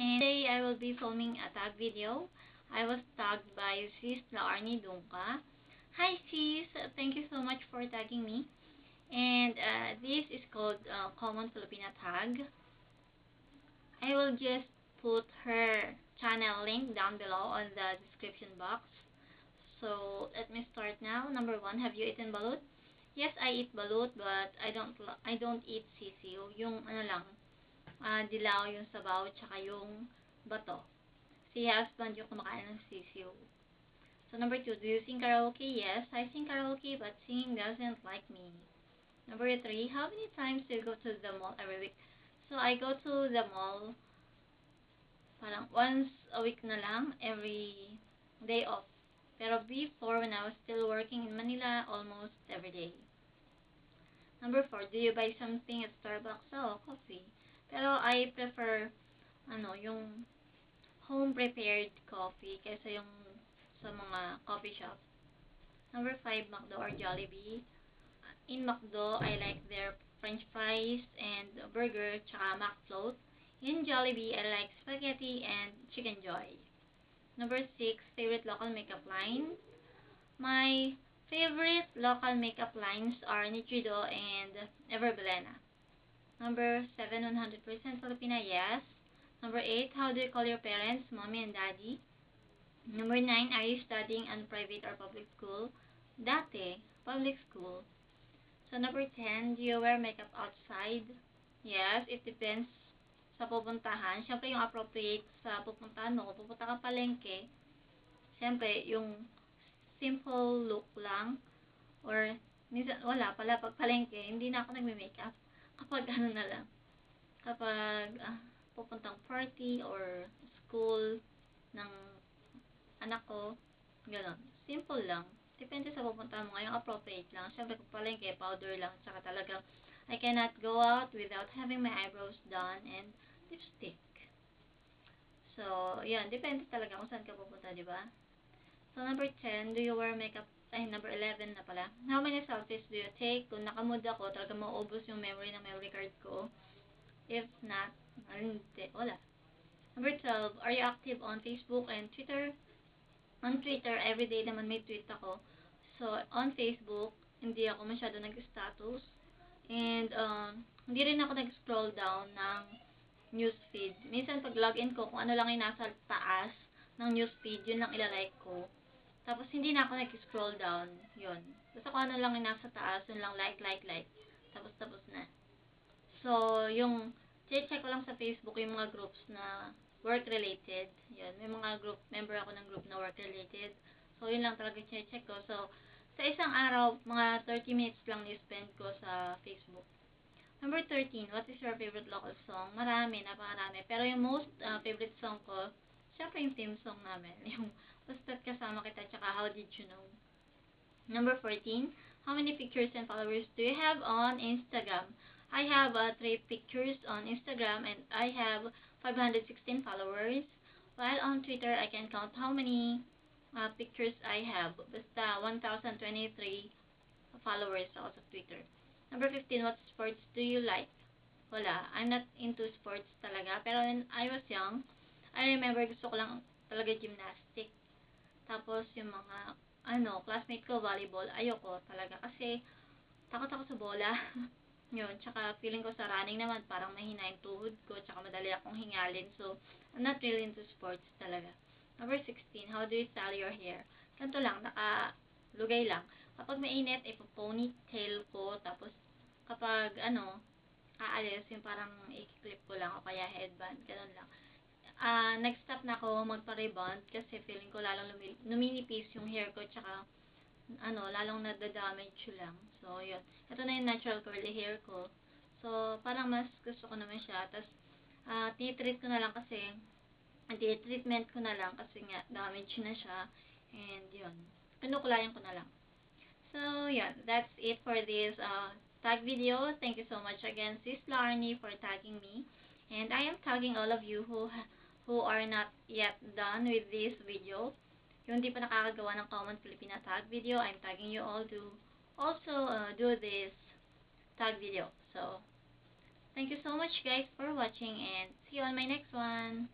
and today I will be filming a tag video. I was tagged by Sis Laarni Dunca. Hi sis, thank you so much for tagging me. And this is called Common Filipina Tag. I will just put her channel link down below on the description box. So let me start now. Number 1, have you eaten balut? Yes, I eat balut, but I don't eat sisiw. Yung ano lang, dilaw, yung sabaw, tsaka yung bato. Si husband yung kumakain ng sisiw. So number 2, do you sing karaoke? Yes, I sing karaoke, but singing doesn't like me. Number 3, how many times do you go to the mall every week? So I go to the mall parang once a week na lang, every day off. Pero before, when I was still working in Manila, almost every day. Number 4, do you buy something at Starbucks? Oh, coffee. Pero I prefer, yung home-prepared coffee kaysa yung sa mga coffee shop. Number 5, McDo or Jollibee. In McDo, I like their french fries and burger, tsaka McFloat. In Jollibee, I like spaghetti and chicken joy. Number 6, favorite local makeup line. My favorite local makeup lines are Nichido and Everbelena. Number 7, 100% Filipina, yes. Number 8, how do you call your parents, mommy and daddy? Number 9, are you studying on private or public school? Dati, public school. So number 10, do you wear makeup outside? Yes, it depends sa pupuntahan. Siyempre, yung appropriate sa pupuntahan mo. Kung pupunta ka palengke, siyempre, yung simple look lang. Or, minsan, wala pala. Pag palengke, hindi na ako nagme-makeup. Kapag ano na lang. Kapag pupuntang party or school ng anak ko, gano'n. Simple lang. Depende sa pupuntahan mo. Ngayong appropriate lang. Siyempre, kung palengke, powder lang. Tsaka talagang, I cannot go out without having my eyebrows done and lipstick. So, yan. Depende talaga kung saan ka pupunta, di ba? So, number 10, do you wear makeup? Ay, number 11 na pala. How many selfies do you take? Kung nakamood ako, talaga mauubos yung memory ng memory card ko. If not, hindi. Wala. Number 12, are you active on Facebook and Twitter? On Twitter, everyday naman may tweet ako. So, on Facebook, hindi ako masyado nag-status. And, hindi rin ako nag-scroll down ng newsfeed. Minsan, pag login ko, kung ano lang yung nasa taas ng newsfeed, yun lang ilalike ko. Tapos, hindi na ako nag-scroll down. Yun. Basta kung ano lang yung nasa taas, yun lang like. Tapos na. So, yung check ko lang sa Facebook yung mga groups na work-related. Yun. May mga group, member ako ng group na work-related. So, yun lang talaga check ko. So, sa isang araw, mga 30 minutes lang i-spend ko sa Facebook. Number 13, what is your favorite local song? Marami, napakarami. Pero yung most favorite song ko, syempre yung theme song namin. Yung Basta't Kasama Kita, tsaka How Did You Know? Number 14, how many pictures and followers do you have on Instagram? I have 3 pictures on Instagram and I have 516 followers. While on Twitter, I can count how many pictures I have. Basta 1,023 followers ako sa Twitter. Number 15, what sports do you like? Wala. I'm not into sports talaga. Pero when I was young, I remember gusto ko lang talaga gymnastic. Tapos yung mga, classmate ko, volleyball, ayoko talaga. Kasi takot ako sa bola. Yun. Tsaka feeling ko sa running naman, parang mahina yung tuhod ko. Tsaka madali akong hingalin. So, I'm not really into sports talaga. Number 16, how do you style your hair? Ganito lang, nakalugay lang. Kapag mainit, ipo-ponytail ko. Tapos, kapag, aalis, yung parang i-clip ko lang o kaya headband. Ganun lang. Nag-stop na ako magpa-rebond kasi feeling ko lalong numinipis yung hair ko. Tsaka, lalong nadadamage lang. So, yun. Ito na yung natural curly hair ko. So, parang mas gusto ko naman siya. Tapos, tinitreat ko na lang kasi, treatment ko na lang kasi nga, damage na siya. And, yun. Pinukulayan ko na lang. So, yeah, that's it for this tag video. Thank you so much again, Sis Laarni, for tagging me. And I am tagging all of you who are not yet done with this video. Yung hindi pa nakakagawa ng Common Filipina tag video, I'm tagging you all to also do this tag video. So, thank you so much guys for watching and see you on my next one.